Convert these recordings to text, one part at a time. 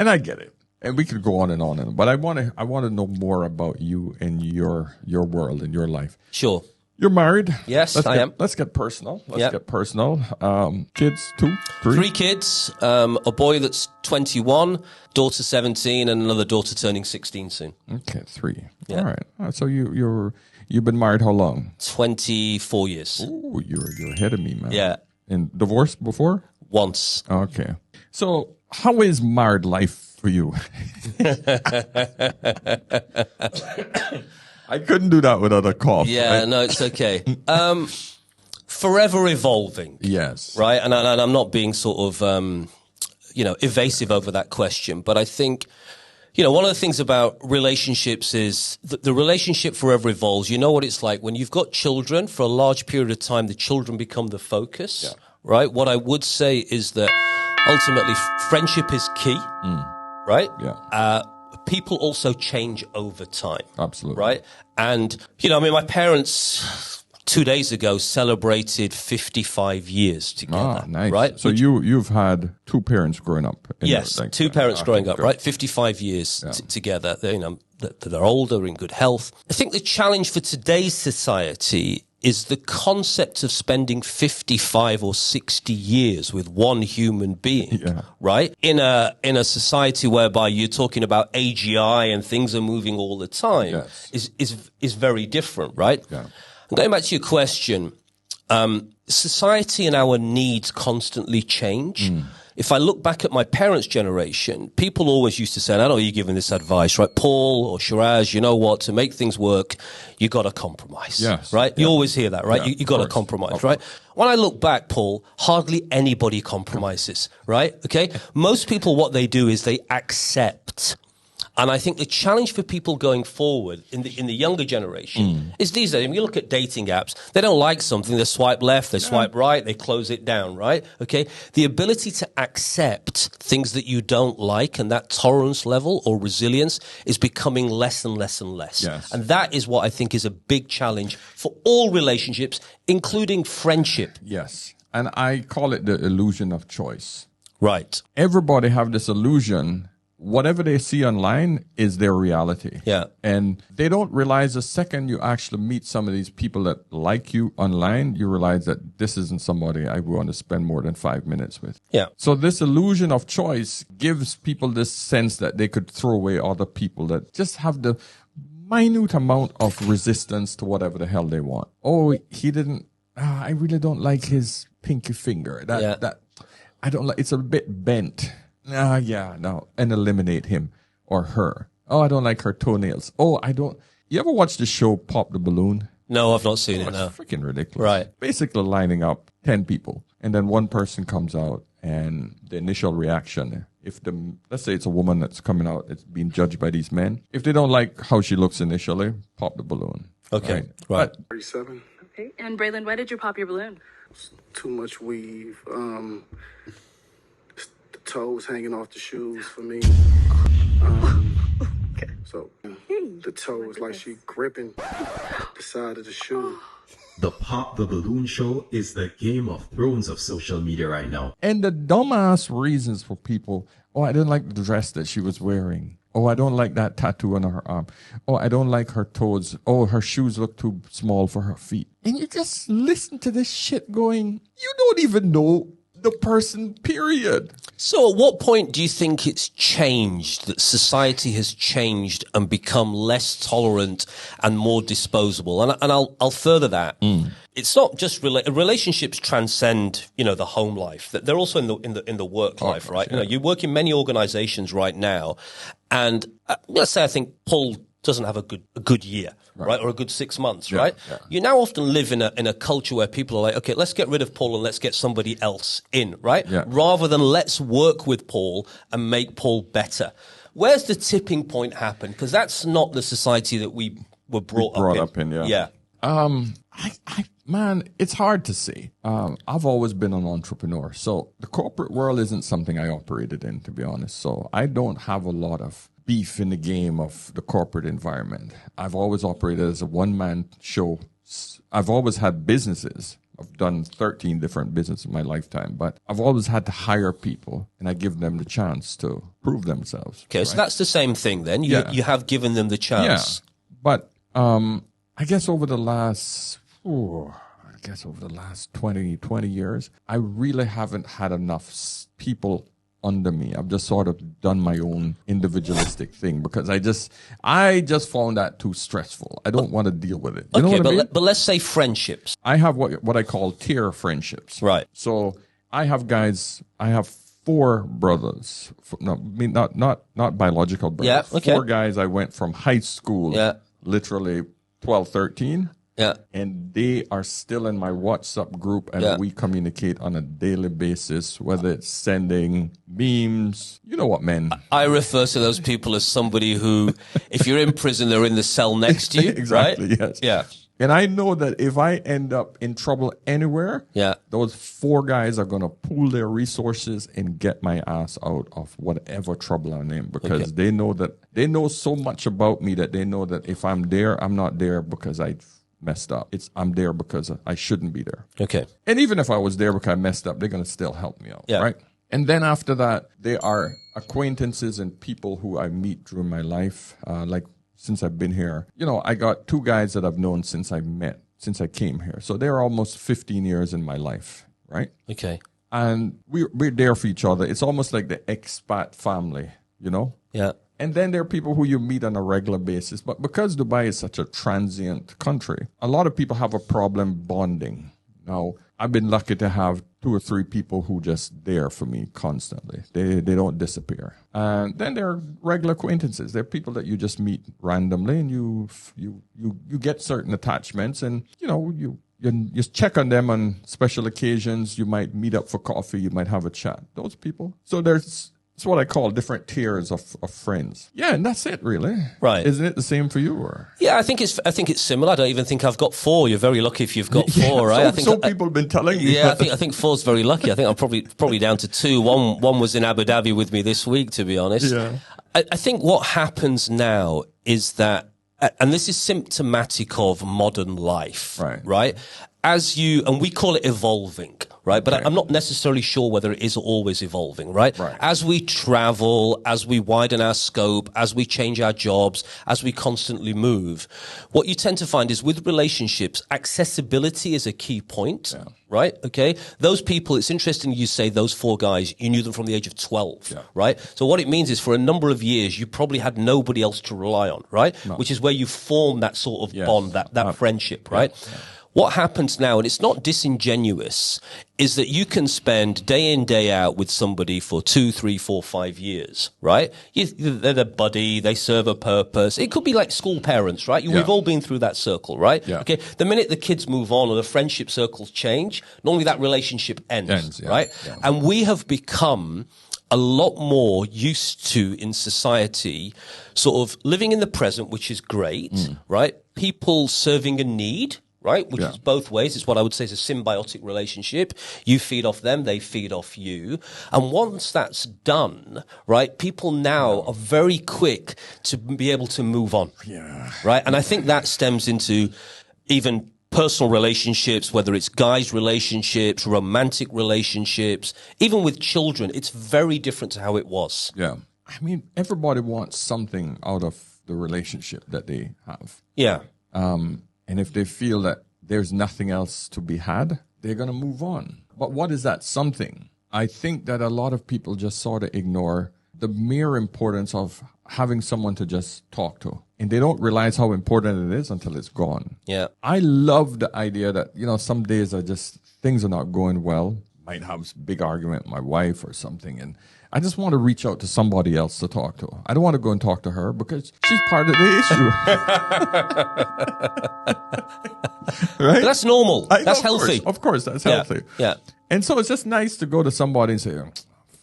And I get it. And we could go on and on, but I want to know more about you and your world and your life. Sure. You're married. Yes, I am. Let's get personal. Kids, 2, 3? 3 kids, a boy that's 21, daughter 17, and another daughter turning 16 soon. Okay, 3. Yeah. All right. So you've been married how long? 24 years. Ooh, you're ahead of me, man. Yeah. And divorced before? Once. Okay. So how is married life for you? I couldn't do that without a cough. Yeah, right? no, it's okay. Forever evolving. Yes. Right? And I'm not being sort of, evasive over that question. But I think, one of the things about relationships is the relationship forever evolves. You know what it's like when you've got children for a large period of time, the children become the focus. Yeah. Right? What I would say is that ultimately friendship is key. Right? Yeah. People also change over time. Absolutely. Right? And, my parents 2 days ago celebrated 55 years together. Ah, nice. Right? So you've had 2 parents growing up. Yes, 2 parents growing up, right? 55 years together. They're older, in good health. I think the challenge for today's society is the concept of spending 55 or 60 years with one human being, right? In a society whereby you're talking about AGI and things are moving all the time, is very different, right? Yeah. And going back to your question, society and our needs constantly change. If I look back at my parents' generation, people always used to say, and I know you're giving this advice, right? Paul or Shiraz, you know what? To make things work, you got to compromise, yes, right? You always hear that, right? You got to compromise, right? When I look back, Paul, hardly anybody compromises, right? Okay. Most people, what they do is they accept. And I think the challenge for people going forward in the younger generation is these days, when you look at dating apps, they don't like something, they swipe left, they swipe right, they close it down, right? Okay. The ability to accept things that you don't like and that tolerance level or resilience is becoming less and less and less. Yes. And that is what I think is a big challenge for all relationships, including friendship. Yes. And I call it the illusion of choice. Right. Everybody have this illusion. Whatever they see online is their reality. Yeah. And they don't realize the second you actually meet some of these people that like you online, you realize that this isn't somebody I want to spend more than 5 minutes with. Yeah. So this illusion of choice gives people this sense that they could throw away other people that just have the minute amount of resistance to whatever the hell they want. Oh, he didn't, I really don't like his pinky finger. That I don't like, it's a bit bent. And eliminate him or her. Oh, I don't like her toenails. Oh, I don't. You ever watch the show Pop the Balloon? No, I've not seen it. No. It's freaking ridiculous. Right. Basically lining up 10 people and then one person comes out and the initial reaction, let's say it's a woman that's coming out, it's being judged by these men. If they don't like how she looks initially, pop the balloon. Okay. Right. 37. Okay. And Braylon, why did you pop your balloon? Too much weave. The toes hanging off the shoes for me. Okay. So the toe is like she gripping the side of the shoe. The Pop the Balloon show is the Game of Thrones of social media right now. And the dumbass reasons for people, oh, I didn't like the dress that she was wearing. Oh, I don't like that tattoo on her arm. Oh, I don't like her toes. Oh, her shoes look too small for her feet. And you just listen to this shit going, you don't even know the person, period. So at what point do you think it's changed, that society has changed and become less tolerant and more disposable? And I'll further that. It's not just relationships transcend, the home life. They're also in the work life, right? Yeah. You work in many organizations right now, and let's say I think Paul doesn't have a good year, right? Or a good 6 months, right? Yeah. You now often live in a culture where people are like, okay, let's get rid of Paul and let's get somebody else in, right? Yeah. Rather than let's work with Paul and make Paul better. Where's the tipping point happen? Because that's not the society that we were brought up in. Yeah. Man, it's hard to say. I've always been an entrepreneur. So the corporate world isn't something I operated in, to be honest. So I don't have a lot of beef in the game of the corporate environment. I've always operated as a one-man show. I've always had businesses. I've done 13 different businesses in my lifetime, but I've always had to hire people and I give them the chance to prove themselves. Okay, right? so that's the same thing then. You have given them the chance. Yeah. But I guess over the last 20 years, I really haven't had enough people under me. I've just sort of done my own individualistic thing because I just found that too stressful. I don't want to deal with it. You know what I mean? But let's say friendships. I have what I call tier friendships. Right. So I have 4 brothers. Not biological brothers. Yeah, okay. 4 guys I went from high school, literally 12, 13. Yeah. And they are still in my WhatsApp group and we communicate on a daily basis, whether it's sending memes. You know what, man? I refer to those people as somebody who, if you're in prison, they're in the cell next to you. Exactly, right? yes. Yeah. And I know that if I end up in trouble anywhere, those 4 guys are going to pool their resources and get my ass out of whatever trouble I'm in because they know so much about me that they know that if I'm there, I'm not there because I messed up. I'm there because I shouldn't be there. Okay. And even if I was there because I messed up, they're going to still help me out, right? And then after that, there are acquaintances and people who I meet during my life, like since I've been here. You know, I got 2 guys that I've known since I came here. So they're almost 15 years in my life, right? Okay. And we're there for each other. It's almost like the expat family, you know? Yeah. And then there are people who you meet on a regular basis. But because Dubai is such a transient country, a lot of people have a problem bonding. Now, I've been lucky to have 2 or 3 people who just there for me constantly. They don't disappear. And then there are regular acquaintances. There are people that you just meet randomly and you get certain attachments and, you know, you just check on them on special occasions. You might meet up for coffee. You might have a chat. Those people. So it's what I call different tiers of friends. Yeah, and that's it, really. Right. Isn't it the same for you? Or? Yeah, I think it's similar. I don't even think I've got 4. You're very lucky if you've got 4, right? Some people have been telling me. Yeah, I think 4's very lucky. I think I'm probably down to 2. One was in Abu Dhabi with me this week, to be honest. Yeah. I think what happens now is that, and this is symptomatic of modern life, right? And we call it evolving. Right. But I'm not necessarily sure whether it is always evolving. Right. As we travel, as we widen our scope, as we change our jobs, as we constantly move, what you tend to find is with relationships, accessibility is a key point. Yeah. Right. OK, those people, it's interesting you say those 4 guys, you knew them from the age of 12. Yeah. Right. So what it means is for a number of years, you probably had nobody else to rely on. Right. No. Which is where you form that sort of bond, that friendship. Right. Yeah. What happens now, and it's not disingenuous, is that you can spend day in, day out with somebody for 2, 3, 4, 5 years, right? They're a buddy, they serve a purpose. It could be like school parents, right? We've all been through that circle, right? Yeah. Okay. The minute the kids move on or the friendship circles change, normally that relationship ends right? Yeah. And we have become a lot more used to in society, sort of living in the present, which is great, right? People serving a need, right? Which is both ways. It's what I would say is a symbiotic relationship. You feed off them, they feed off you. And once that's done, right, people now are very quick to be able to move on. Yeah. Right? And I think that stems into even personal relationships, whether it's guys' relationships, romantic relationships, even with children. It's very different to how it was. Yeah. I mean, everybody wants something out of the relationship that they have. Yeah. And if they feel that there's nothing else to be had, they're going to move on. But what is that something? I think that a lot of people just sort of ignore the mere importance of having someone to just talk to. And they don't realize how important it is until it's gone. Yeah. I love the idea that, you know, some days things are not going well. Might have a big argument with my wife or something. And I just want to reach out to somebody else to talk to. I don't want to go and talk to her because she's part of the issue. Right? But that's normal. That's healthy. Of course, that's healthy. Yeah. And so it's just nice to go to somebody and say, oh,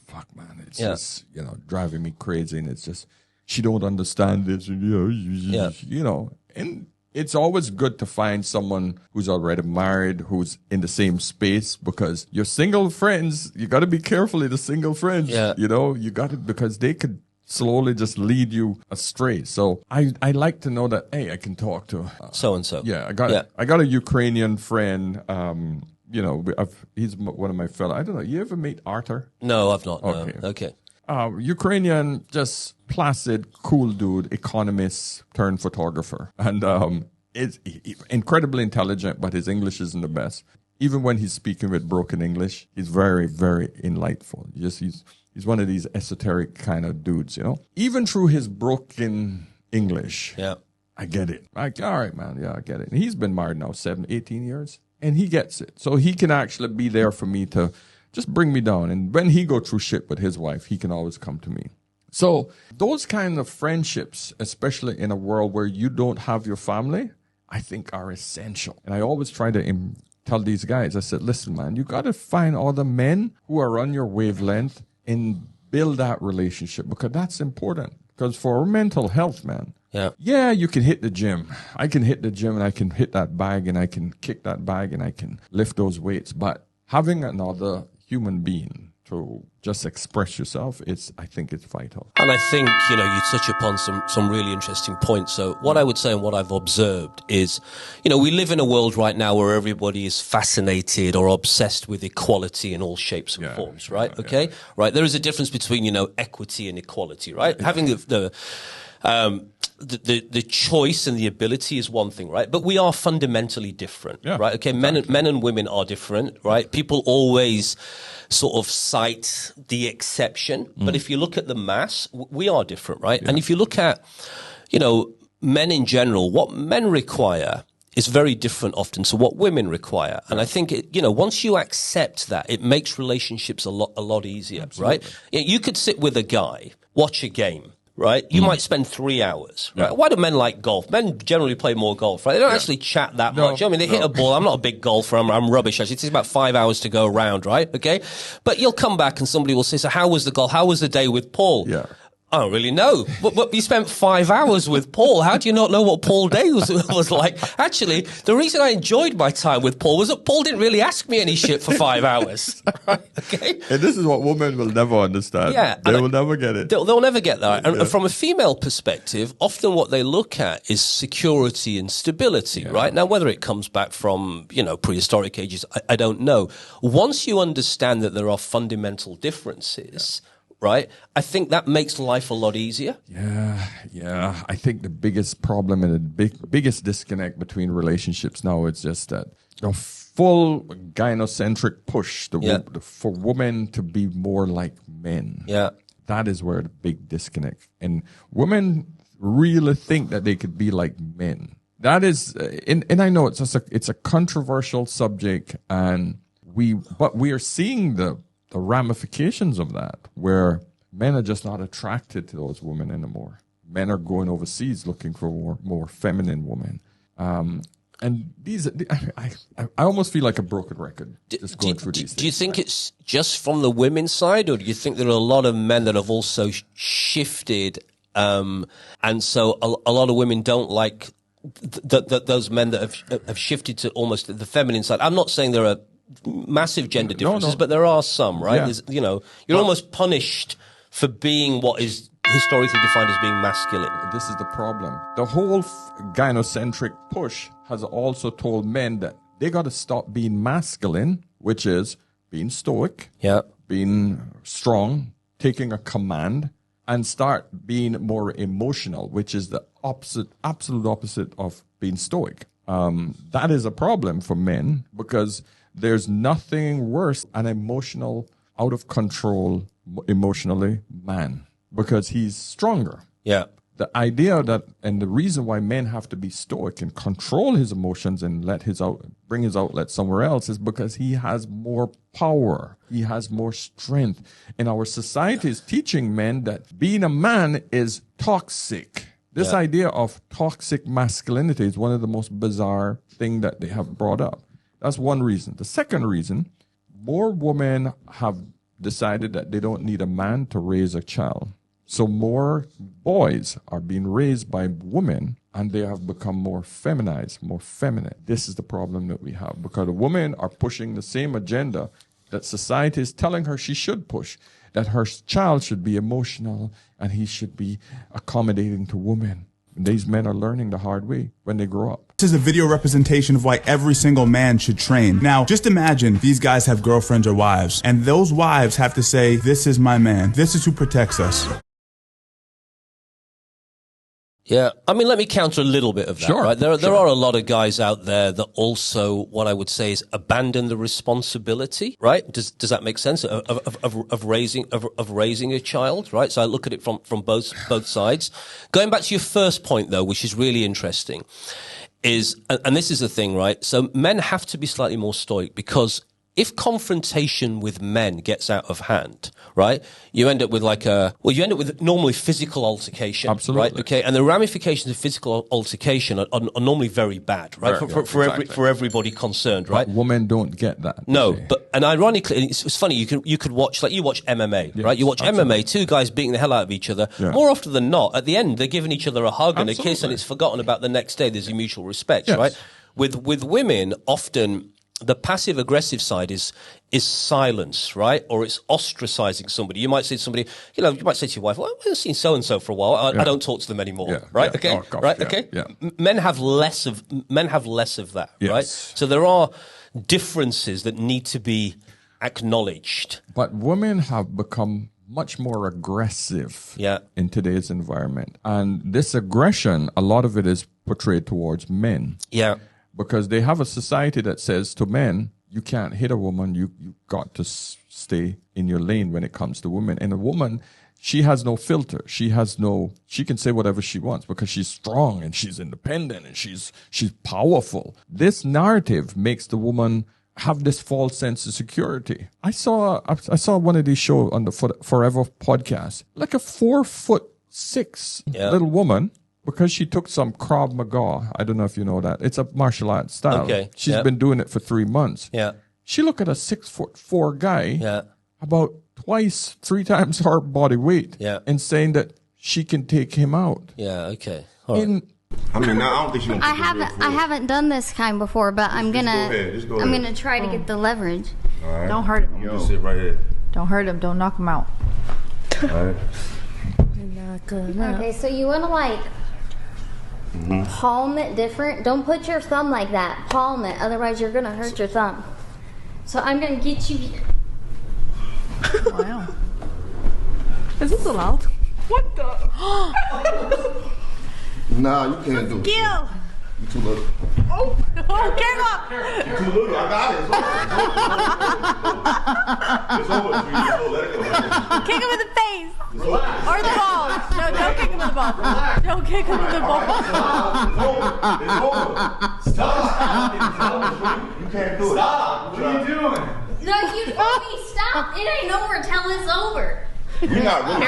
fuck, man, it's just, you know, driving me crazy. And it's just, she don't understand this. And, you know, and it's always good to find someone who's already married, who's in the same space, because your single friends, you got to be careful of the single friends. Yeah. You know, you got to, because they could slowly just lead you astray. So I like to know that, hey, I can talk to so and so. Yeah, I got a Ukrainian friend he's one of my fellow. I don't know. You ever meet Arthur? No, I've not. Okay. No. Okay. Ukrainian, just placid, cool dude, economist turned photographer. And is incredibly intelligent, but his English isn't the best. Even when he's speaking with broken English, he's very, very enlightful. He's one of these esoteric kind of dudes, Even through his broken English, yeah, I get it. Like, all right, man, yeah, I get it. And he's been married now 18 years, and he gets it. So he can actually be there for me to just bring me down. And when he go through shit with his wife, he can always come to me. So those kind of friendships, especially in a world where you don't have your family, I think are essential. And I always try to tell these guys, I said, listen, man, you got to find other men who are on your wavelength and build that relationship, because that's important. Because for our mental health, man, yeah, you can hit the gym. I can hit the gym and I can hit that bag and I can kick that bag and I can lift those weights. But having another human being to just express yourself, I think it's vital. And I think, you touch upon some really interesting points. So what I would say and what I've observed is, we live in a world right now where everybody is fascinated or obsessed with equality in all shapes and forms, right? Okay? Right. There is a difference between, equity and equality, right? Having the choice and the ability is one thing, right? But we are fundamentally different, right? Okay, exactly. Men and women are different, right? People always sort of cite the exception, but if you look at the mass, we are different, right? And if you look at, men in general, what men require is very different often to what women require. And I think, once you accept that, it makes relationships a lot easier, right? You could sit with a guy, watch a game, right? You might spend 3 hours, right? Why do men like golf? Men generally play more golf, right? They don't actually chat that much. I mean, they hit a ball. I'm not a big golfer. I'm rubbish. Actually, it takes about 5 hours to go around, right? Okay. But you'll come back and somebody will say, so how was the golf? How was the day with Paul? Yeah. I don't really know. But you spent 5 hours with Paul. How do you not know what Paul Day was like? Actually, the reason I enjoyed my time with Paul was that Paul didn't really ask me any shit for 5 hours. Right? Okay. And this is what women will never understand. Yeah. They will never get it. They'll never get that. And from a female perspective, often what they look at is security and stability, right? Now, whether it comes back from, prehistoric ages, I don't know. Once you understand that there are fundamental differences, right? I think that makes life a lot easier. Yeah. I think the biggest problem and the biggest disconnect between relationships now is just that a full gynocentric push for women to be more like men. Yeah. That is where the big disconnect. And women really think that they could be like men. That is, and I know it's a controversial subject, but we are seeing the ramifications of that, where men are just not attracted to those women anymore. Men are going overseas looking for more feminine women. And I almost feel like a broken record just going through these things. Do you think it's just from the women's side, or do you think there are a lot of men that have also shifted, and so a lot of women don't like those men that have shifted to almost the feminine side? I'm not saying there are massive gender differences, but there are some, right? Yeah. You're almost punished for being what is historically defined as being masculine. This is the problem. The whole gynocentric push has also told men that they got to stop being masculine, which is being stoic, being strong, taking a command, and start being more emotional, which is the absolute opposite of being stoic. That is a problem for men, because there's nothing worse an emotional, out of control, emotionally man, because he's stronger. Yeah. The idea that, and the reason why men have to be stoic and control his emotions and bring his outlet somewhere else, is because he has more power. He has more strength. And our society is teaching men that being a man is toxic. This idea of toxic masculinity is one of the most bizarre things that they have brought up. That's one reason. The second reason, more women have decided that they don't need a man to raise a child. So more boys are being raised by women, and they have become more feminized, more feminine. This is the problem that we have, because the women are pushing the same agenda that society is telling her she should push, that her child should be emotional and he should be accommodating to women. These men are learning the hard way when they grow up. This is a video representation of why every single man should train. Now, just imagine these guys have girlfriends or wives, and those wives have to say, this is my man. This is who protects us. Yeah, I mean, let me counter a little bit of that. Sure, right? There are a lot of guys out there that also, what I would say, is abandon the responsibility. Right? Does that make sense? Of raising a child. Right? So I look at it from both sides. Going back to your first point, though, which is really interesting, is and this is the thing, right? So men have to be slightly more stoic, because if confrontation with men gets out of hand, right, you end up with normally physical altercation. Absolutely. Right? Okay. And the ramifications of physical altercation are normally very bad, right? For everybody concerned, right? But women don't get that. No, and ironically, it's funny, you could watch MMA, yes, right? You watch MMA, two guys beating the hell out of each other. Yeah. More often than not, at the end, they're giving each other a hug and a kiss, and it's forgotten about the next day. There's a mutual respect, yes, right? With women, often the passive aggressive side is silence, right? Or it's ostracizing somebody. You might say to somebody, you might say to your wife, well, I haven't seen so-and-so for a while. I don't talk to them anymore. Yeah, right? Yeah. Okay. Oh, gosh, right? Yeah, okay. Yeah. Men have less of that, yes, right? So there are differences that need to be acknowledged. But women have become much more aggressive, yeah, in today's environment. And this aggression, a lot of it is portrayed towards men. Yeah. Because they have a society that says to men, you can't hit a woman, you got to stay in your lane when it comes to women. And a woman, she has no filter. She can say whatever she wants because she's strong and she's independent and she's powerful. This narrative makes the woman have this false sense of security. I saw one of these shows on the Forever podcast, like a 4'6" little woman. Because she took some Krav Maga. I don't know if you know that. It's a martial arts style. Okay. She's been doing it for 3 months. Yeah. She looked at a 6'4" guy, about 3 times her body weight, and saying that she can take him out. Yeah, okay. I don't think she I haven't done this kind before, but I'm gonna try to get the leverage. All right. Don't hurt him. Just sit right here. Don't hurt him. Don't knock him out. All right. Okay, so you wanna palm it different. Don't put your thumb like that. Palm it, otherwise you're gonna hurt your thumb. So I'm gonna get you. Wow. Is this allowed? What the? Nah, you can't do it. Gil! You too little. Oh, came up! You too little. I got it. It's over. Let it go. Kick him in the face. Or the balls. No, don't kick him in the balls. Don't kick him in the balls. It's over. Stop. You can't do it. Stop. What are you doing? No, you told me stop. It ain't over till it's over. You're not really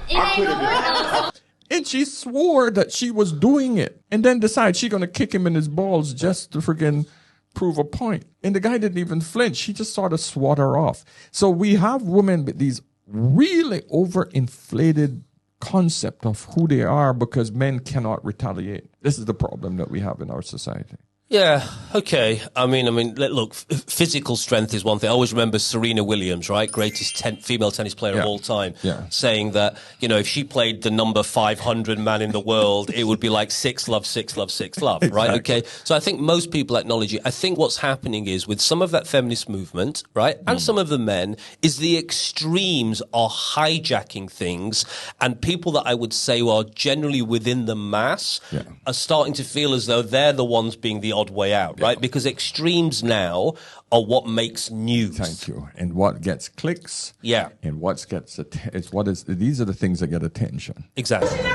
It ain't over till it's over. And she swore that she was doing it and then decided she's going to kick him in his balls just to freaking prove a point. And the guy didn't even flinch. He just sort of swat her off. So we have women with these really overinflated concept of who they are because men cannot retaliate. This is the problem that we have in our society. Yeah, okay. I mean, look, physical strength is one thing. I always remember Serena Williams, right? Greatest female tennis player of all time, saying that, if she played the number 500 man in the world, it would be like 6 love, 6 love, 6 love, right? Exactly. Okay. So I think most people acknowledge it. I think what's happening is with some of that feminist movement, right? And some of the men is the extremes are hijacking things, and people that I would say are generally within the mass are starting to feel as though they're the ones being the odd way out, right? Because extremes now are what makes news. Thank you. And what gets clicks. Yeah. And what gets these are the things that get attention. Exactly. Just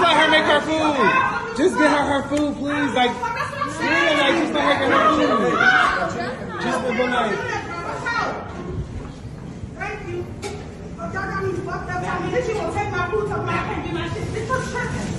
let her make her food. Just get her food, please. Just let her get her food. Just for the night. Thank you. Y'all got me fucked up. Then she gonna take my food, I can't get my shit. This was tripping.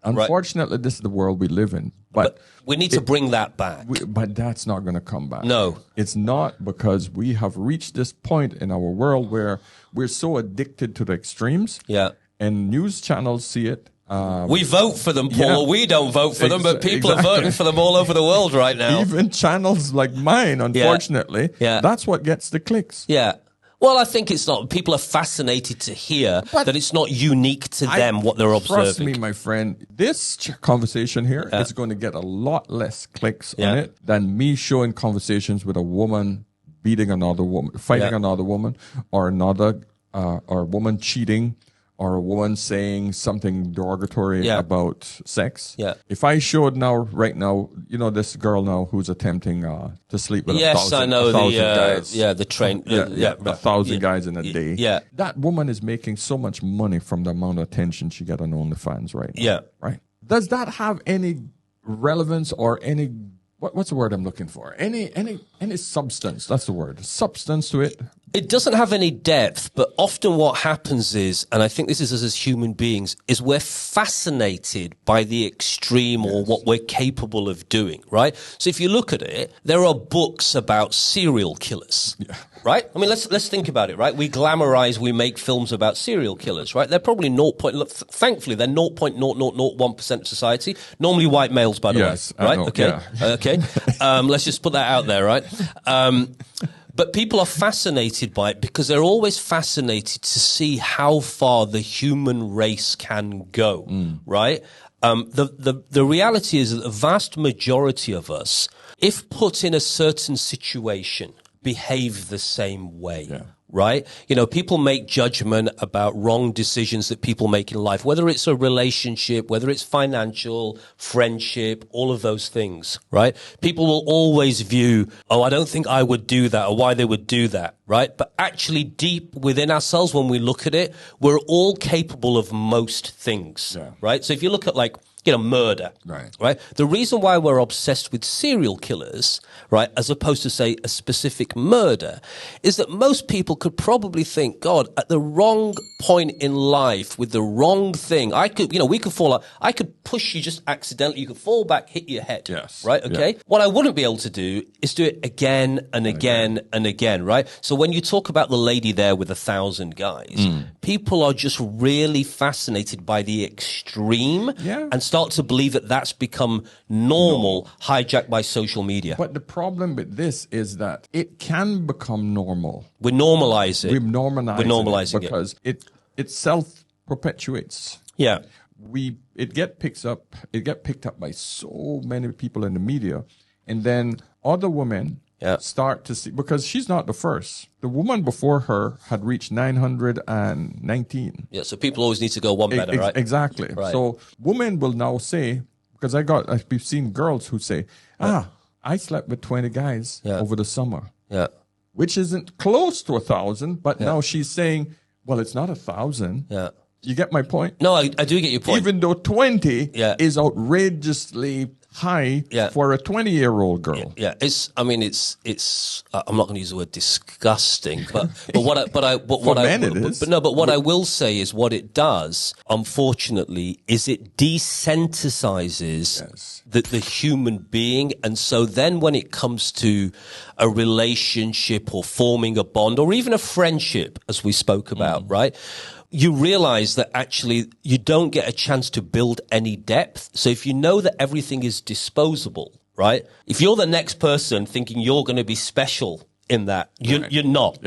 Unfortunately, this is the world we live in. But we need to bring that back. But that's not going to come back. No. It's not, because we have reached this point in our world where we're so addicted to the extremes. Yeah. And news channels see it. We vote for them, Paul. We don't vote for them, but people are voting for them all over the world right now. Even channels like mine, unfortunately, that's what gets the clicks. Yeah. Well, I think it's not. People are fascinated to hear that it's not unique to them what they're observing. Trust me, my friend, this conversation here is going to get a lot less clicks on it than me showing conversations with a woman beating another woman, fighting another woman, or or a woman cheating, or a woman saying something derogatory about sex. Yeah. If I showed right now, this girl now who's attempting to sleep with a thousand guys. The train. 1,000 guys in a day. Yeah. That woman is making so much money from the amount of attention she gets on OnlyFans right now. Yeah. Right. Does that have any relevance or any, what's the word I'm looking for? Any substance? That's the word. Substance to it? It doesn't have any depth, but often what happens is, and I think this is us as human beings, is we're fascinated by the extreme or what we're capable of doing, right? So if you look at it, there are books about serial killers, right? I mean, let's think about it, right? We make films about serial killers, right? They're probably thankfully, they're 0.0001% of society, normally white males, by the way, right? Okay. Let's just put that out there, right? But people are fascinated by it because they're always fascinated to see how far the human race can go, right? The reality is that the vast majority of us, if put in a certain situation, behave the same way. Right? People make judgment about wrong decisions that people make in life, whether it's a relationship, whether it's financial, friendship, all of those things, right? People will always view, I don't think I would do that, or why they would do that, right? But actually deep within ourselves, when we look at it, we're all capable of most things, right? So if you look at murder, right? The reason why we're obsessed with serial killers, right, as opposed to, say, a specific murder, is that most people could probably think, God, at the wrong point in life with the wrong thing, we could fall out, I could push you just accidentally, you could fall back, hit your head, right? Okay. What I wouldn't be able to do is do it again and again and again, right? So when you talk about the lady there with 1,000 guys, people are just really fascinated by the extreme and start to believe that that's become normal, hijacked by social media. But the problem with this is that it can become normal. We normalize it. We're normalizing it because it self-perpetuates. Yeah. It get picked up by so many people in the media, and then other women start to see, because she's not the first. The woman before her had reached 919. Yeah, so people always need to go one better, right? Exactly. Right. So women will now say, because we've seen girls who say, I slept with 20 guys over the summer. Yeah. Which isn't close to 1,000, but now she's saying, well, it's not 1,000. Yeah. You get my point? No, I do get your point. Even though 20 is outrageously high for a 20-year-old girl. Yeah, it's. I'm not going to use the word disgusting, but what I will say is what it does, unfortunately, is it desensitizes the human being, and so then when it comes to a relationship or forming a bond or even a friendship, as we spoke about, right? You realize that actually you don't get a chance to build any depth. So if you know that everything is disposable, right? If you're the next person thinking you're going to be special in that, you're not,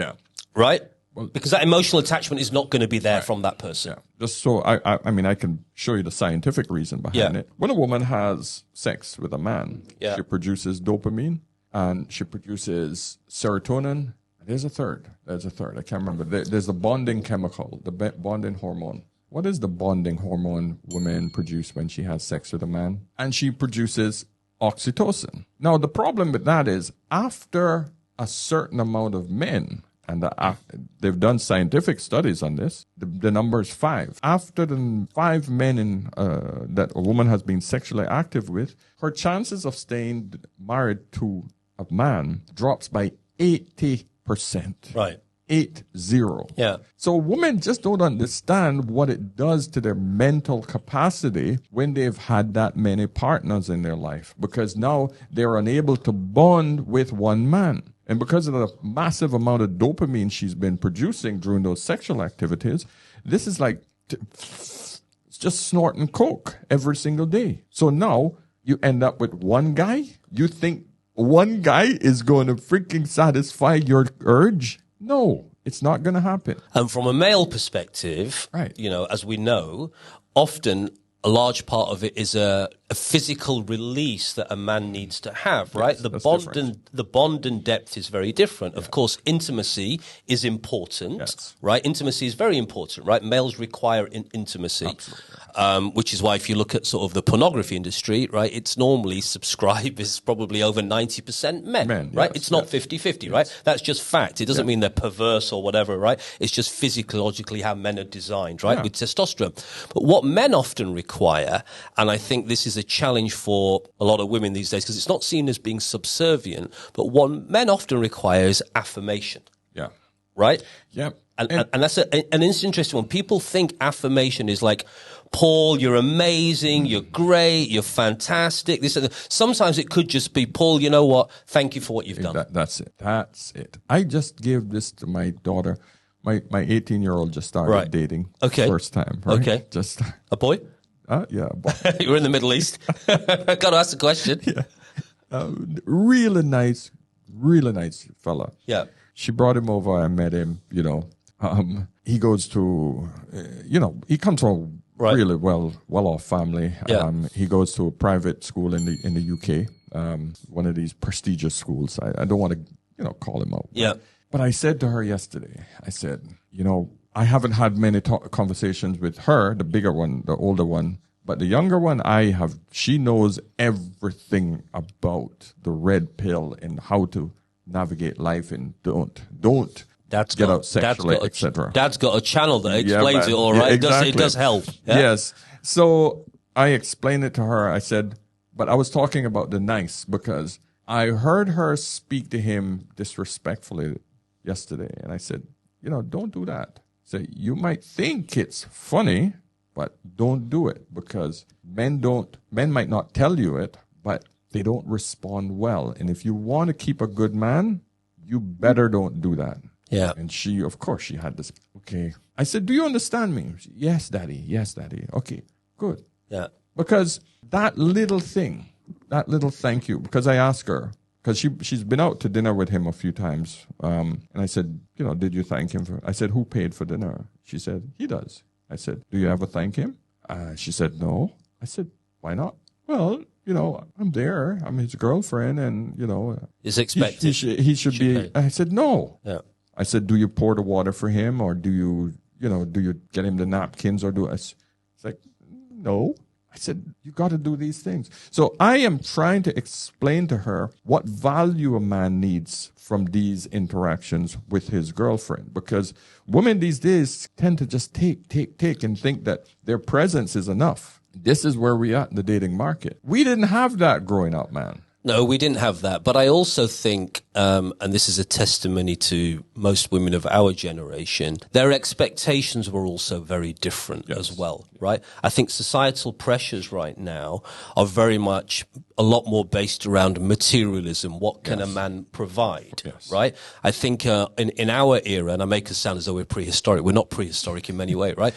right? Well, because that emotional attachment is not going to be there from that person. Yeah. Just so I can show you the scientific reason behind it. When a woman has sex with a man, she produces dopamine and she produces serotonin. There's a third. I can't remember. There's the bonding chemical, the bonding hormone. What is the bonding hormone women produce when she has sex with a man? And she produces oxytocin. Now, the problem with that is after a certain amount of men, and they've done scientific studies on this, the number is 5. After the 5 men that a woman has been sexually active with, her chances of staying married to a man drops by 80%. Right. 80. Yeah. So women just don't understand what it does to their mental capacity when they've had that many partners in their life, because now they're unable to bond with one man. And because of the massive amount of dopamine she's been producing during those sexual activities, this is like just snorting coke every single day. So now you end up with one guy. You think one guy is going to freaking satisfy your urge? No, it's not going to happen. And from a male perspective, right, as we know, often a large part of it is a physical release that a man needs to have, right? Yes, the bond and depth is very different. Of course, intimacy is important, right? Intimacy is very important, right? Males require intimacy, which is why if you look at sort of the pornography industry, right, it's normally subscribers probably over 90% men, right? Yes, it's not 50-50, right? That's just fact. It doesn't mean they're perverse or whatever, right? It's just physiologically how men are designed, right, with testosterone. But what men often require, and I think this is a challenge for a lot of women these days because it's not seen as being subservient, but what men often require is affirmation. Yeah. Right? Yeah. And that's an interesting one. People think affirmation is like, Paul, you're amazing, you're great, you're fantastic. Sometimes it could just be, Paul, you know what? Thank you for what you've done. That's it. That's it. I just gave this to my daughter. My 18-year-old just started dating. Okay. First time. Right? Okay. Just a boy? Yeah, a boy. You were in the Middle East. Got to ask the question. Yeah. Really nice fella. Yeah. She brought him over. I met him. He goes to, he comes from really well-off family. Yeah. He goes to a private school in the UK, one of these prestigious schools. I don't want to, call him out. Yeah. But I said to her yesterday, I said, I haven't had many conversations with her, the bigger one, the older one, but the younger one, she knows everything about the red pill and how to navigate life and don't get out sexually, etc. Dad's got a channel that explains it all, right? Exactly. It does help. Yeah? Yes. So I explained it to her. I said, but I was talking about the nice because I heard her speak to him disrespectfully yesterday. And I said, don't do that. So you might think it's funny, but don't do it because men might not tell you it, but they don't respond well. And if you want to keep a good man, you better don't do that. Yeah. And she, of course, she had this. Okay. I said, do you understand me? She, yes, daddy. Yes, daddy. Okay, good. Yeah. Because that little thing, that little thank you, because I asked her, because she's been out to dinner with him a few times. And I said, did you thank him I said, who paid for dinner? She said, he does. I said, do you ever thank him? She said, no. I said, why not? Well, I'm there. I'm his girlfriend and, It's expected. He should be. pay. I said, no. Yeah. I said, do you pour the water for him or do you get him the napkins or it's like, no. I said, you got to do these things. So I am trying to explain to her what value a man needs from these interactions with his girlfriend because women these days tend to just take and think that their presence is enough. This is where we are in the dating market. We didn't have that growing up, man. No, we didn't have that. But I also think, and this is a testimony to most women of our generation, their expectations were also very different as well, right? I think societal pressures right now are very much a lot more based around materialism. What can a man provide, right? I think in our era, and I make us sound as though we're prehistoric. We're not prehistoric in many ways, right?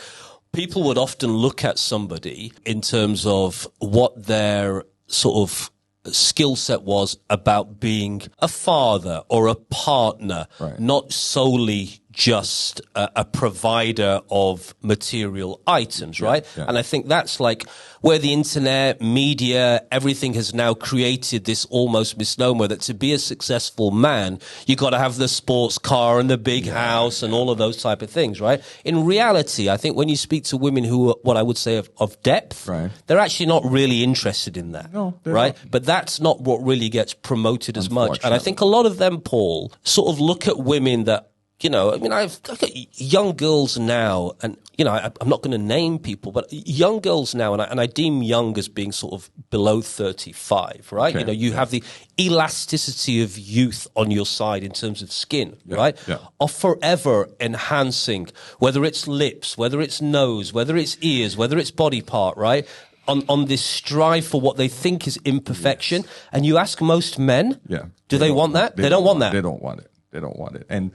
People would often look at somebody in terms of what their sort of skill set was about being a father or a partner, not solely just a provider of material items, right? Yeah. And I think that's like where the internet, media, everything has now created this almost misnomer that to be a successful man, you got to have the sports car and the big house and all of those type of things, right? In reality, I think when you speak to women who are what I would say of depth, they're actually not really interested in that, right? Not. But that's not what really gets promoted as much. And I think a lot of them, Paul, sort of look at women that, I've got young girls now, and, I'm not going to name people, but young girls now, and I deem young as being sort of below 35, right? Okay. You have the elasticity of youth on your side in terms of skin, right? Yeah. Are forever enhancing, whether it's lips, whether it's nose, whether it's ears, whether it's body part, right? On this strive for what they think is imperfection. Yes. And you ask most men, do they want that? They don't want that. They don't want it. They don't want it. And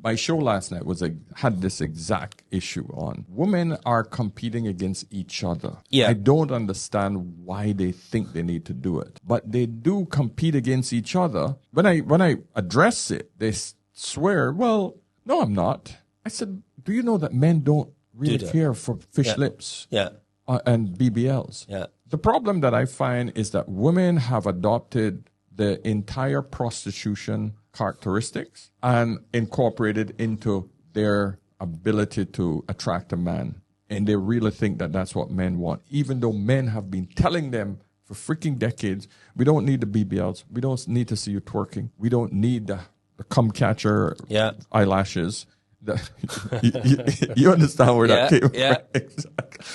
my show last night had this exact issue on. Women are competing against each other. Yeah. I don't understand why they think they need to do it, but they do compete against each other. When I address it, they swear, well, no, I'm not. I said, do you know that men don't really care for fish lips and BBLs? Yeah. The problem that I find is that women have adopted the entire prostitution characteristics and incorporated into their ability to attract a man. And they really think that that's what men want, even though men have been telling them for freaking decades, we don't need the BBLs. We don't need to see you twerking. We don't need the cum catcher eyelashes. You understand where that came from? Exactly.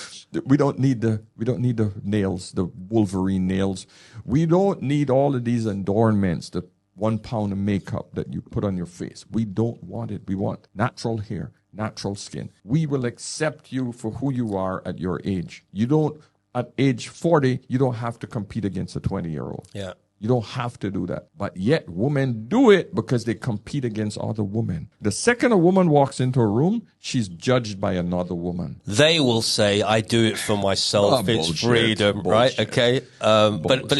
We don't need the nails, the Wolverine nails. We don't need all of these adornments, the 1 pound of makeup that you put on your face. We don't want it. We want natural hair, natural skin. We will accept you for who you are at your age. You don't, at age 40, you don't have to compete against a 20-year-old. Yeah. You don't have to do that. But yet women do it because they compete against other women. The second a woman walks into a room, she's judged by another woman. They will say, I do it for myself. It's bullshit, freedom, right? Okay. But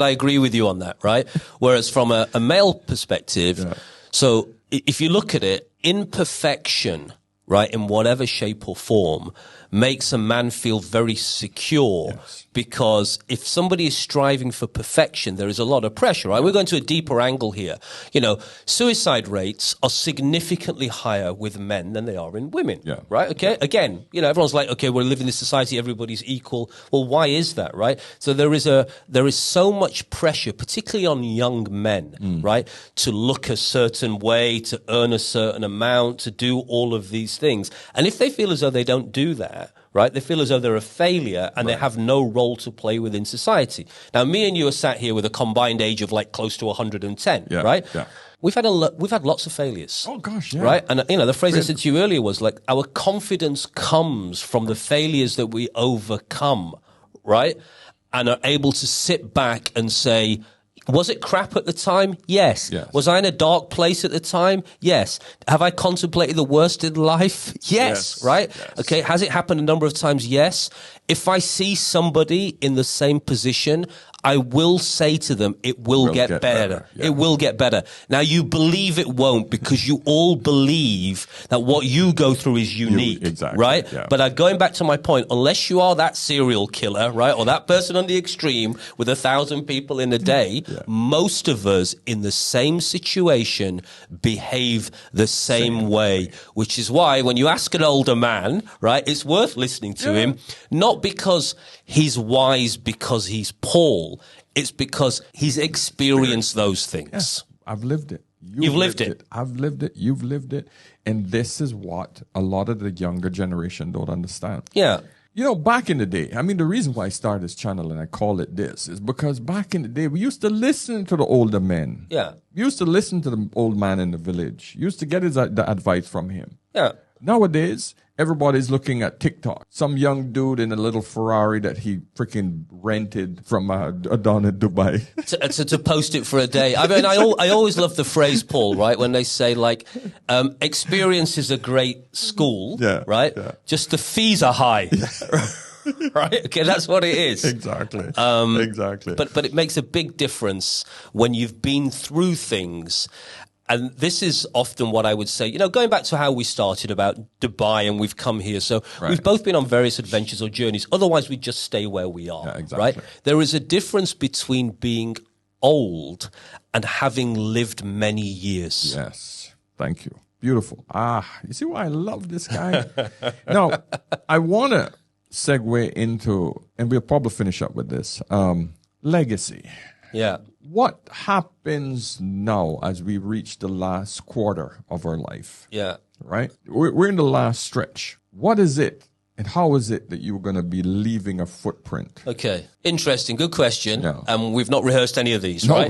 I agree with you on that, right? Whereas from a male perspective, so if you look at it, imperfection, right, in whatever shape or form, makes a man feel very secure. Because if somebody is striving for perfection, there is a lot of pressure, right? We're going to a deeper angle here. You know, suicide rates are significantly higher with men than they are in women, right? Okay. Again, you know, everyone's like, okay, we're living in this society, everybody's equal. Well, why is that, right? So there is so much pressure, particularly on young men, right? To look a certain way, to earn a certain amount, to do all of these things. And if they feel as though they don't do that, right, they feel as though they're a failure and they have no role to play within society. Now, me and you are sat here with a combined age of like close to 110, right? Yeah. We've had lots of failures. Oh gosh, yeah. Right? And you know, the phrase I said to you earlier was like, our confidence comes from the failures that we overcome, right? And are able to sit back and say, was it crap at the time? Yes. Was I in a dark place at the time? Yes. Have I contemplated the worst in life? Yes. Right? Yes. Okay. Has it happened a number of times? Yes. If I see somebody in the same position, I will say to them, it will get better. It will get better. Now, you believe it won't because you all believe that what you go through is unique, right? Yeah. But going back to my point, unless you are that serial killer, right, or that person on the extreme with 1,000 people in a day, most of us in the same situation behave the same way, which is why when you ask an older man, right, it's worth listening to him, not because he's wise because he's Paul. It's because he's experienced those things. Yeah, I've lived it. You've lived it. I've lived it. You've lived it. And this is what a lot of the younger generation don't understand. Yeah. You know, back in the day, I mean, the reason why I started this channel and I call it this is because back in the day, we used to listen to the older men. Yeah. We used to listen to the old man in the village. Used to get the advice from him. Yeah. Nowadays, everybody's looking at TikTok. Some young dude in a little Ferrari that he freaking rented from down in Dubai. to post it for a day. I mean, I always love the phrase, Paul, right? When they say like, experience is a great school, right? Yeah. Just the fees are high. Right? Okay, that's what it is. Exactly. Exactly. But it makes a big difference when you've been through things. And this is often what I would say, you know, going back to how we started about Dubai and we've come here. So we've both been on various adventures or journeys. Otherwise, we just stay where we are, right? There is a difference between being old and having lived many years. Yes. Thank you. Beautiful. You see why I love this guy? Now, I want to segue into, and we'll probably finish up with this, legacy. Yeah. What happens now as we reach the last quarter of our life? Yeah. Right? We're in the last stretch. What is it And how is it that you were going to be leaving a footprint? Okay. Interesting. Good question. Yeah. We've not rehearsed any of these, No, right?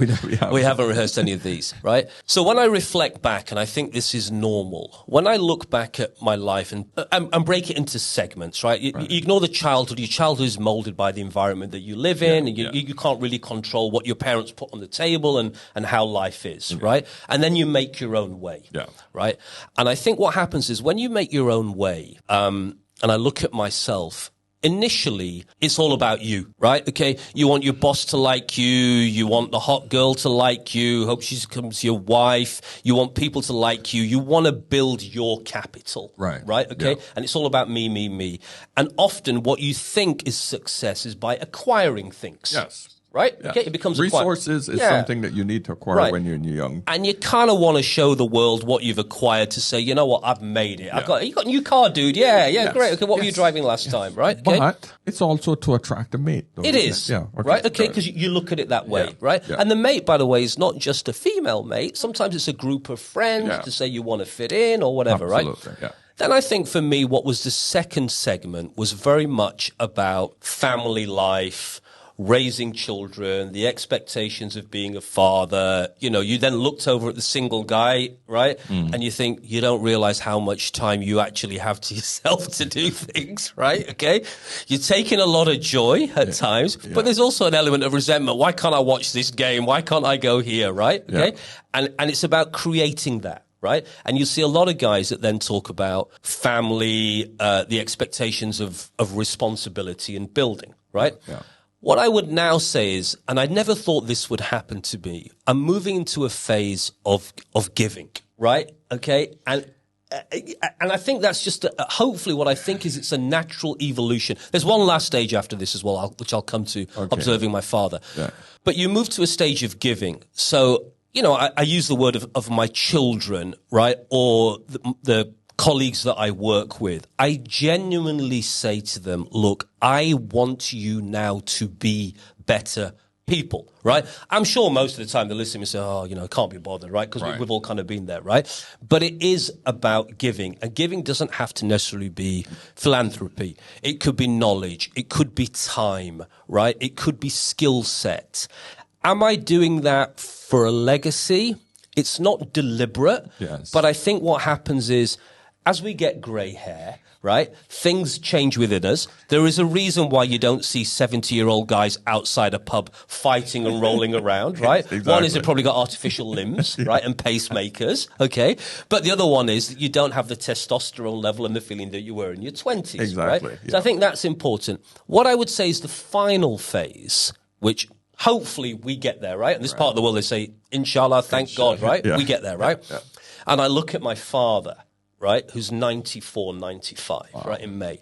we haven't. Rehearsed any of these, right? So when I reflect back, and I think this is normal, when I look back at my life and break it into segments, right? You ignore the childhood. Your childhood is molded by the environment that you live in, and you can't really control what your parents put on the table and how life is, right? And then you make your own way, right? And I think what happens is when you make your own way, and I look at myself, initially, it's all about you, right? Okay, you want your boss to like you. You want the hot girl to like you. Hope she becomes your wife. You want people to like you. You want to build your capital, right? Okay, and it's all about me, me, me. And often what you think is success is by acquiring things. Yes. Right? Yeah. Okay, it becomes resources is something that you need to acquire when you're young. And you kind of want to show the world what you've acquired to say, you know what, I've made it. You got a new car, dude. Yeah, great. Okay, what were you driving last time, right? Okay. But it's also to attract a mate. It is. Yeah. Okay. Right? Okay, because you look at it that way, right? Yeah. And the mate, by the way, is not just a female mate. Sometimes it's a group of friends to say you want to fit in or whatever, Absolutely. Right? Yeah. Then I think for me, what was the second segment was very much about family life, raising children, the expectations of being a father. You know, you then looked over at the single guy, right? And you think, you don't realize how much time you actually have to yourself to do things, right? Okay. You're taking a lot of joy at times, but there's also an element of resentment. Why can't I watch this game? Why can't I go here? Right. Okay. And it's about creating that. Right. And you see a lot of guys that then talk about family, the expectations of responsibility and building. Right. Yeah. What I would now say is, and I never thought this would happen to me, I'm moving into a phase of giving, right? Okay. And I think that's just hopefully what I think is it's a natural evolution. There's one last stage after this as well, which I'll come to, observing my father. Yeah. But you move to a stage of giving. So, you know, I use the word of my children, right? Or the colleagues that I work with, I genuinely say to them, look, I want you now to be better people, right? I'm sure most of the time they listen to me and say, oh, you know, can't be bothered, right? Because we've all kind of been there, right? But it is about giving. And giving doesn't have to necessarily be philanthropy. It could be knowledge. It could be time, right? It could be skill set. Am I doing that for a legacy? It's not deliberate, but I think what happens is, as we get grey hair, right, things change within us. There is a reason why you don't see 70-year-old guys outside a pub fighting and rolling around, right? Exactly. One is they've probably got artificial limbs, right, and pacemakers, okay? But the other one is that you don't have the testosterone level and the feeling that you were in your 20s, exactly, right? Yeah. So I think that's important. What I would say is the final phase, which hopefully we get there, right? In this part of the world, they say, inshallah, thank God, right? Yeah. We get there, right? Yeah. And I look at my father, right, who's 94, 95, right, in May.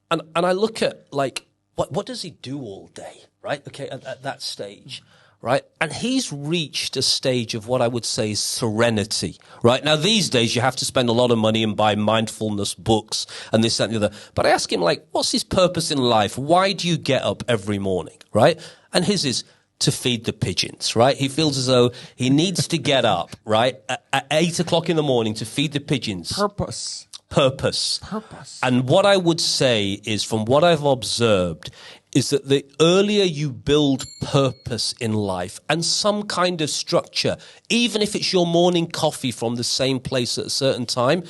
And I look at, like, what does he do all day, right, okay, at that stage, right? And he's reached a stage of what I would say is serenity, right? Now, these days, you have to spend a lot of money and buy mindfulness books and this, that, and the other. But I ask him, like, what's his purpose in life? Why do you get up every morning, right? And his is to feed the pigeons, right? He feels as though he needs to get up, right, at 8 o'clock in the morning to feed the pigeons. Purpose. And what I would say is, from what I've observed, is that the earlier you build purpose in life and some kind of structure, even if it's your morning coffee from the same place at a certain time,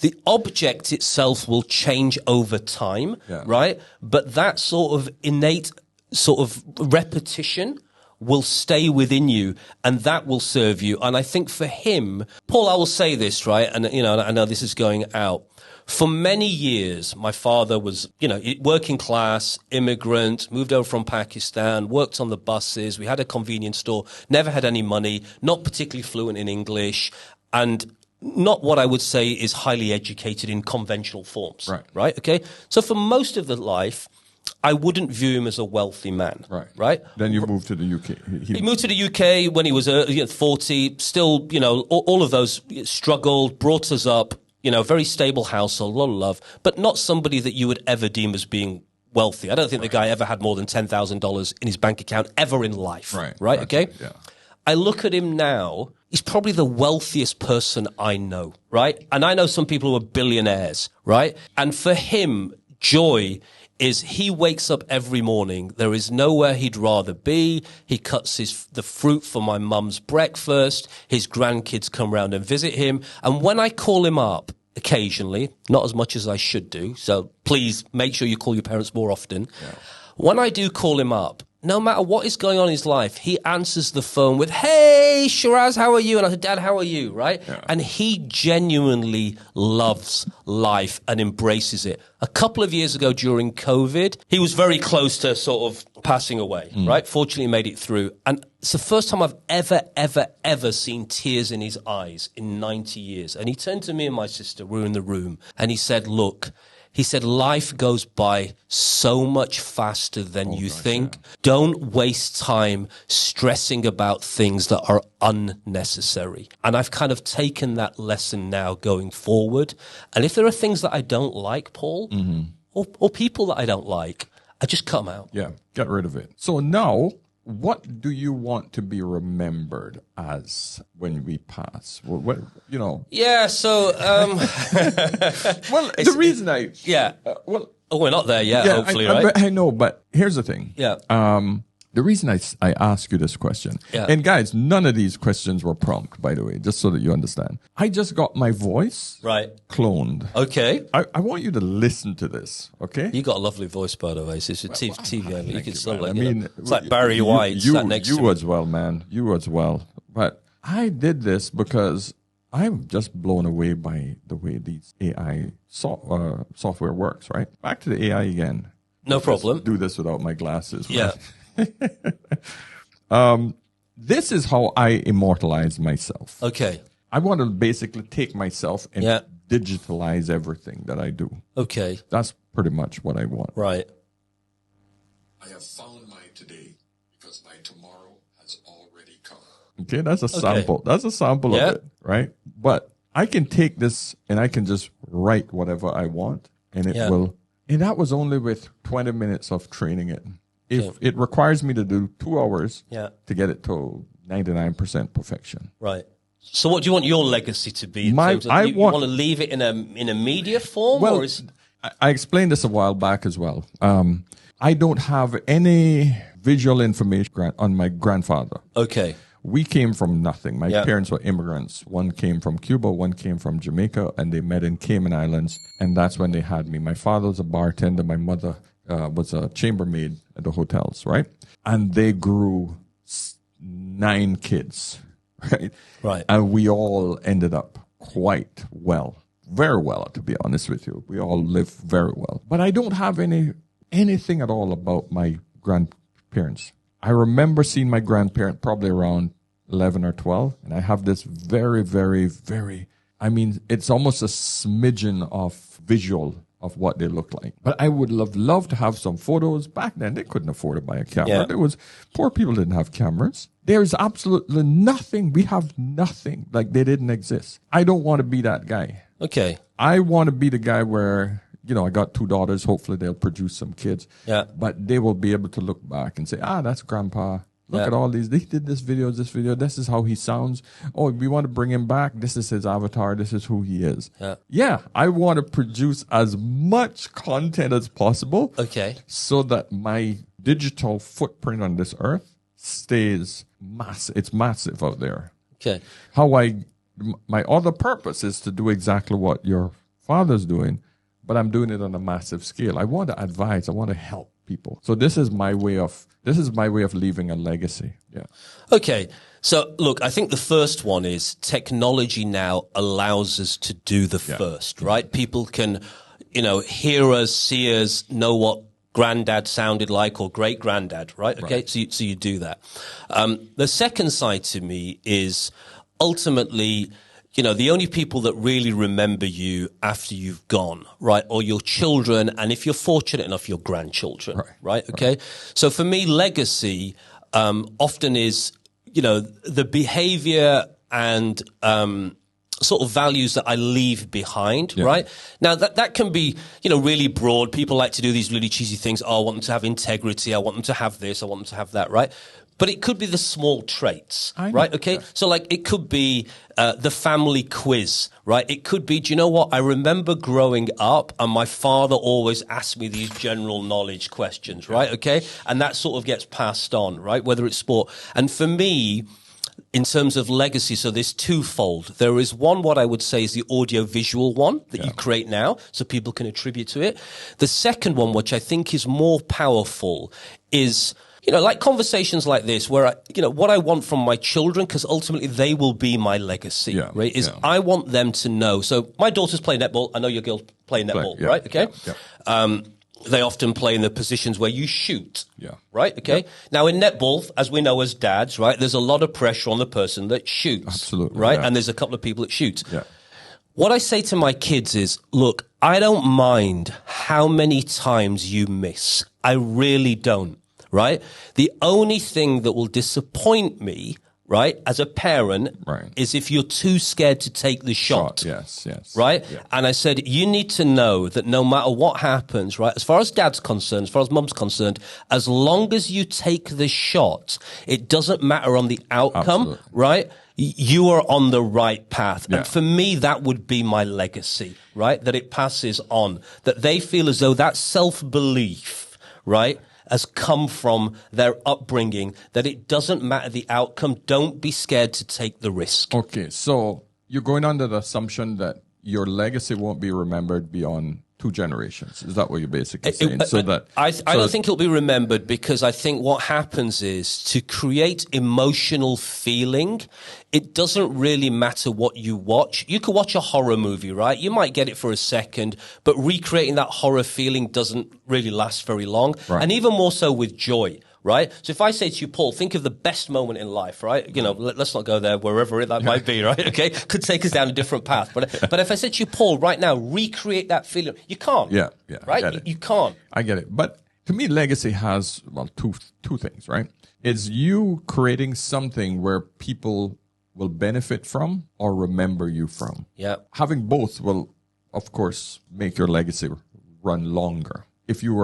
the object itself will change over time, right? But that sort of innate sort of repetition will stay within you, and that will serve you. And I think for him, Paul, I will say this, right? And, you know, I know this is going out. For many years, my father was, you know, working class, immigrant, moved over from Pakistan, worked on the buses. We had a convenience store, never had any money, not particularly fluent in English, and not what I would say is highly educated in conventional forms. Right? Okay? So for most of the life, I wouldn't view him as a wealthy man. Right? Then you moved to the UK. He moved to the UK when he was 40, still, you know, all of those struggled, brought us up, you know, very stable household, a lot of love, but not somebody that you would ever deem as being wealthy. I don't think the guy ever had more than $10,000 in his bank account ever in life. Right? Okay? Yeah. I look at him now, he's probably the wealthiest person I know, right? And I know some people who are billionaires, right? And for him, joy is he wakes up every morning. There is nowhere he'd rather be. He cuts the fruit for my mum's breakfast. His grandkids come round and visit him. And when I call him up occasionally, not as much as I should do, so please make sure you call your parents more often. Yeah. When I do call him up, no matter what is going on in his life, he answers the phone with, "Hey, Shiraz, how are you?" And I said, "Dad, how are you?" Right? Yeah. And he genuinely loves life and embraces it. A couple of years ago during COVID, he was very close to sort of passing away, right? Fortunately, he made it through. And it's the first time I've ever seen tears in his eyes in 90 years. And he turned to me and my sister, we were in the room, and he said, "Look," he said, "life goes by so much faster than you think. Yeah. Don't waste time stressing about things that are unnecessary." And I've kind of taken that lesson now going forward. And if there are things that I don't like, Paul, or people that I don't like, I just cut them out. Yeah, get rid of it. So now, what do you want to be remembered as when we pass? What you know? Yeah. So, well, the reason we're not there yet. Yeah, hopefully, right? I know, but here's the thing. Yeah. The reason I ask you this question, and guys, none of these questions were prompted, by the way, just so that you understand. I just got my voice cloned. Okay. I want you to listen to this, okay? You got a lovely voice, by the way. So it's a TV. You can still, it's like Barry White sat next to me. You as well, man. You as well. But I did this because I'm just blown away by the way these AI software works, right? Back to the AI again. No problem. Do this without my glasses. Yeah. This is how I immortalize myself. Okay. I want to basically take myself and digitalize everything that I do. Okay. That's pretty much what I want. Right. I have found my today because my tomorrow has already come. Okay, that's a sample. That's a sample of it, right? But I can take this and I can just write whatever I want and it will. And that was only with 20 minutes of training it. If it requires me to do 2 hours to get it to 99% perfection. Right. So what do you want your legacy to be? You want to leave it in a media form? Well, or I explained this a while back as well. I don't have any visual information on my grandfather. Okay. We came from nothing. My parents were immigrants. One came from Cuba, one came from Jamaica, and they met in Cayman Islands, and that's when they had me. My father was a bartender. My mother was a chambermaid at the hotels, right? And they grew 9 kids, right? Right. And we all ended up quite well, very well, to be honest with you. We all lived very well. But I don't have anything at all about my grandparents. I remember seeing my grandparent probably around 11 or 12, and I have this very, very, very, I mean, it's almost a smidgen of visual of what they look like. But I would love to have some photos. Back then, they couldn't afford to buy a camera. Poor people didn't have cameras. There's absolutely nothing. We have nothing. Like they didn't exist. I don't want to be that guy. Okay. I want to be the guy where, I got 2 daughters. Hopefully they'll produce some kids. Yeah. But they will be able to look back and say, that's grandpa. Look at all these. They did this video. This is how he sounds. Oh, we want to bring him back. This is his avatar. This is who he is. Yeah. I want to produce as much content as possible. Okay. So that my digital footprint on this earth stays massive. It's massive out there. Okay. My other purpose is to do exactly what your father's doing, but I'm doing it on a massive scale. I want to advise. I want to help people. So this is my way of leaving a legacy. Yeah. Okay. So look, I think the first one is technology now allows us to do the first, right? People can, hear us, see us, know what granddad sounded like or great granddad, right? Okay. So you do that. The second side to me is ultimately, the only people that really remember you after you've gone, right, or your children, and if you're fortunate enough, your grandchildren, right? Okay. So for me, legacy often is, the behavior and sort of values that I leave behind, right? Now, that can be, really broad. People like to do these really cheesy things. Oh, I want them to have integrity. I want them to have this. I want them to have that, right? But it could be the small traits, I know. right? Okay. So like it could be the family quiz, right? It could be, do you know what? I remember growing up and my father always asked me these general knowledge questions, right? Okay. And that sort of gets passed on, right? Whether it's sport. And for me, in terms of legacy, so there's twofold. There is one, what I would say is the audio-visual one that you create now so people can attribute to it. The second one, which I think is more powerful, is, you know, like conversations like this where, what I want from my children, because ultimately they will be my legacy, right, is I want them to know. So my daughter's playing netball. I know your girl's playing netball, right? Okay. They often play in the positions where you shoot, right? Okay. Now in netball, as we know as dads, right, there's a lot of pressure on the person that shoots. Absolutely. Right. And there's a couple of people that shoot. What I say to my kids is, look, I don't mind how many times you miss. I really don't. Right. The only thing that will disappoint me, right, as a parent, is if you're too scared to take the shot. Yes. Right? Yeah. And I said, you need to know that no matter what happens, right, as far as dad's concerned, as far as mum's concerned, as long as you take the shot, it doesn't matter on the outcome, right? You are on the right path. And for me, that would be my legacy, right? That it passes on, that they feel as though that self-belief, right, has come from their upbringing, that it doesn't matter the outcome. Don't be scared to take the risk. Okay, so you're going under the assumption that your legacy won't be remembered beyond 2 generations. Is that what you're basically saying? I don't think it'll be remembered, because I think what happens is, to create emotional feeling, it doesn't really matter what you watch. You could watch a horror movie, right? You might get it for a second, but recreating that horror feeling doesn't really last very long. And even more so with joy. Right? So if I say to you, Paul, think of the best moment in life, right? You know, let's not go there, wherever that might be, right? Okay? Could take us down a different path. But if I said to you, Paul, right now, recreate that feeling, you can't. Right? You can't. I get it. But to me, legacy has, well, two things, right? It's you creating something where people will benefit from or remember you from. Having both will, of course, make your legacy run longer. If you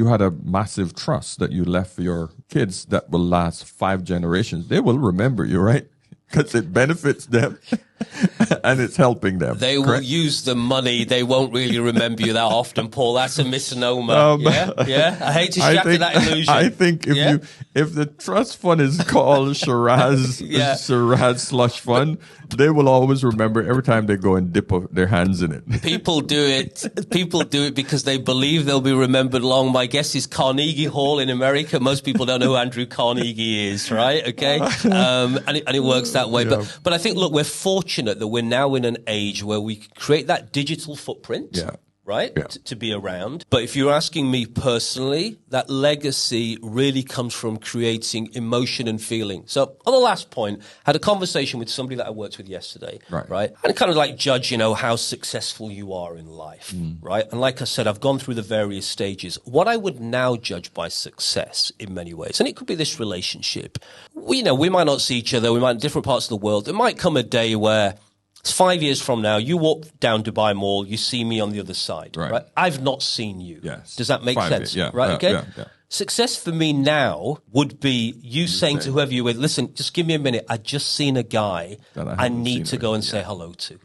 had a massive trust that you left for your kids that will last 5 generations, they will remember you, right? Because it benefits them and it's helping them. They will use the money. They won't really remember you that often, Paul. That's a misnomer. I hate to shatter that illusion. I think if the trust fund is called Shiraz slush fund, they will always remember every time they go and dip their hands in it. People do it because they believe they'll be remembered long. My guess is Carnegie Hall in America. Most people don't know who Andrew Carnegie is, right? Okay. And it works that way. But I think, look, we're fortunate that we're now in an age where we create that digital footprint. Right? To be around. But if you're asking me personally, that legacy really comes from creating emotion and feeling. So on the last point, I had a conversation with somebody that I worked with yesterday, right? And kind of like judge, how successful you are in life, right? And like I said, I've gone through the various stages. What I would now judge by success in many ways, and it could be this relationship. We might not see each other. We might in different parts of the world. There might come a day where it's 5 years from now, you walk down Dubai Mall, you see me on the other side, right? I've not seen you. Does that make sense? Okay. Success for me now would be you saying to whoever you're with, listen, just give me a minute. I just seen a guy I need to go and say hello to.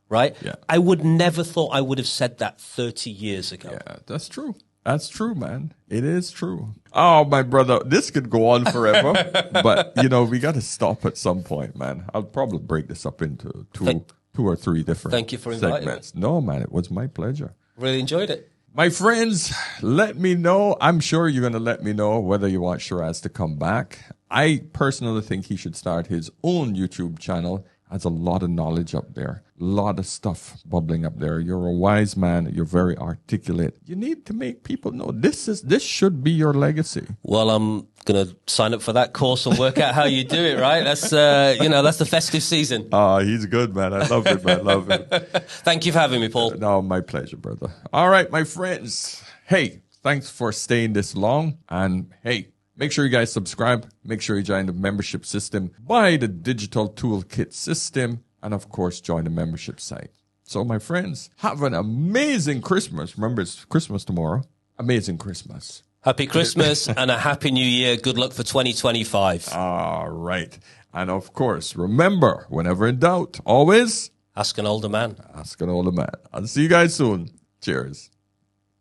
Right? I would never thought I would have said that 30 years ago. Yeah, that's true. That's true, man. It is true. Oh, my brother, this could go on forever, but we got to stop at some point, man. I'll probably break this up into two or three different Thank you for inviting segments. No, man, it was my pleasure. Really enjoyed it. My friends, let me know. I'm sure you're going to let me know whether you want Shiraz to come back. I personally think he should start his own YouTube channel. Has a lot of knowledge up there, a lot of stuff bubbling up there. You're a wise man. You're very articulate. You need to make people know this should be your legacy. Well, I'm going to sign up for that course and work out how you do it, right? That's, that's the festive season. Oh, he's good, man. I love it, man. Love it. Thank you for having me, Paul. No, my pleasure, brother. All right, my friends. Hey, thanks for staying this long. And hey, make sure you guys subscribe. Make sure you join the membership system. Buy the digital toolkit system. And of course, join the membership site. So my friends, have an amazing Christmas. Remember, it's Christmas tomorrow. Amazing Christmas. Happy Christmas and a happy new year. Good luck for 2025. All right. And of course, remember, whenever in doubt, always ask an older man. Ask an older man. I'll see you guys soon. Cheers.